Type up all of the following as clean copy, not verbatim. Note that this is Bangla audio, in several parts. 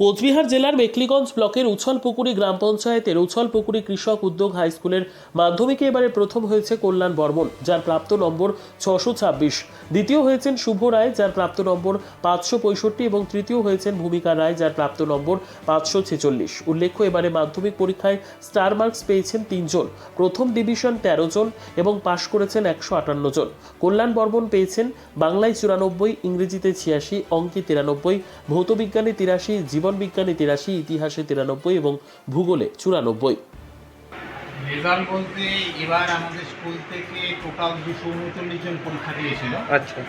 কোচবিহার জেলার মেখলিগঞ্জ ব্লকের উছলপুকুরি গ্রাম পঞ্চায়েতের উছলপুকুরি কৃষক উদ্যোগ হাই স্কুলের মাধ্যমিকে এবারে প্রথম হয়েছে কল্যাণ বর্মন, যার প্রাপ্ত নম্বর 626। দ্বিতীয় হয়েছেন শুভ রায়, যার প্রাপ্ত নম্বর 565 এবং তৃতীয় হয়েছেন ভূমিকা রায়, যার প্রাপ্ত নম্বর 546। উল্লেখ্য, এবারে মাধ্যমিক পরীক্ষায় স্টার মার্কস পেয়েছেন 3 জন, প্রথম ডিভিশন 13 জন এবং পাশ করেছেন 158 জন। কল্যাণ বর্মন পেয়েছেন বাংলায় 94, ইংরেজিতে 86, অঙ্কে 93, ভৌতবিজ্ঞানে 83, জীবনবিজ্ঞানে 83, ইতিহাসে 93 এবং ভূগোলে 94। রেজাল্ট বলতে এবার আমাদের স্কুল থেকে টোটাল 239 জন পরীক্ষা দিয়েছিল। আচ্ছা,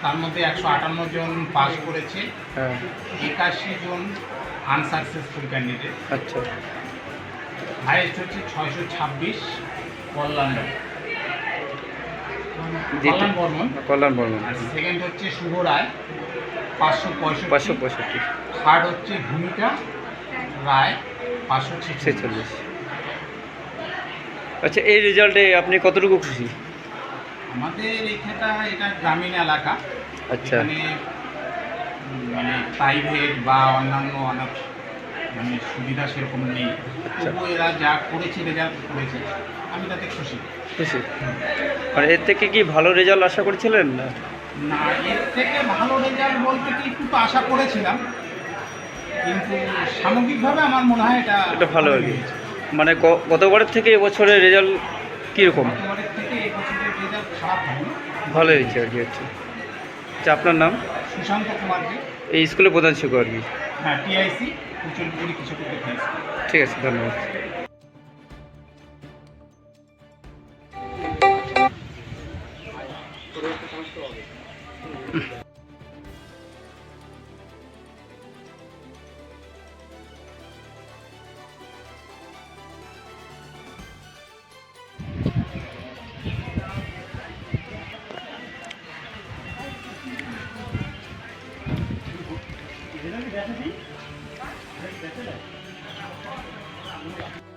তার মধ্যে 158 জন পাস করেছে, হ্যাঁ, 81 জন আনসাকসেসফুল ক্যান্ডিডেট। আচ্ছা, হাইয়েস্ট হচ্ছে 626 কল্যাণ বর্মন, কল্যাণ বর্মন, আর সেকেন্ড হচ্ছে শুভ রায় 565, 565, থার্ড হচ্ছে ভূমিকা রায় 546। আচ্ছা, এই রেজাল্টে আপনি কতটুকু খুশি? আমাদের এটা গ্রামীণ এলাকা, আচ্ছা, এখানে মানে প্রাইভেট বা অন্যান্য অনেক মানে সুবিধা সেরকম নেই। তবুও এরা যা করেছে, রেজাল্ট করেছে, আমি তাতে খুশি। খুশি। আর এর থেকে কি ভালো রেজাল্ট আশা করেছিলেন? না, এর থেকে ভালো রেজাল্ট বলতে কি একটু তো আশা করেছিলাম, কিন্তু সামগ্রিকভাবে আমার মনে হয় এটা ভালো আর কি। মানে গতবারের থেকে এবছরের রেজাল্ট কীরকম? গতবারের থেকে এই বছরের রেজাল্ট খারাপ হয়নি, ভালো হয়েছে আর কি। আচ্ছা, আচ্ছা, আপনার নাম? সুশান্ত কুমারজি, এই স্কুলের প্রধান শিক্ষক আর কি। হ্যাঁ, টিআইসি উচ্চলপুরি কৃষক উদ্যোগ হাই স্কুল। ঠিক আছে, ধন্যবাদ। দেখা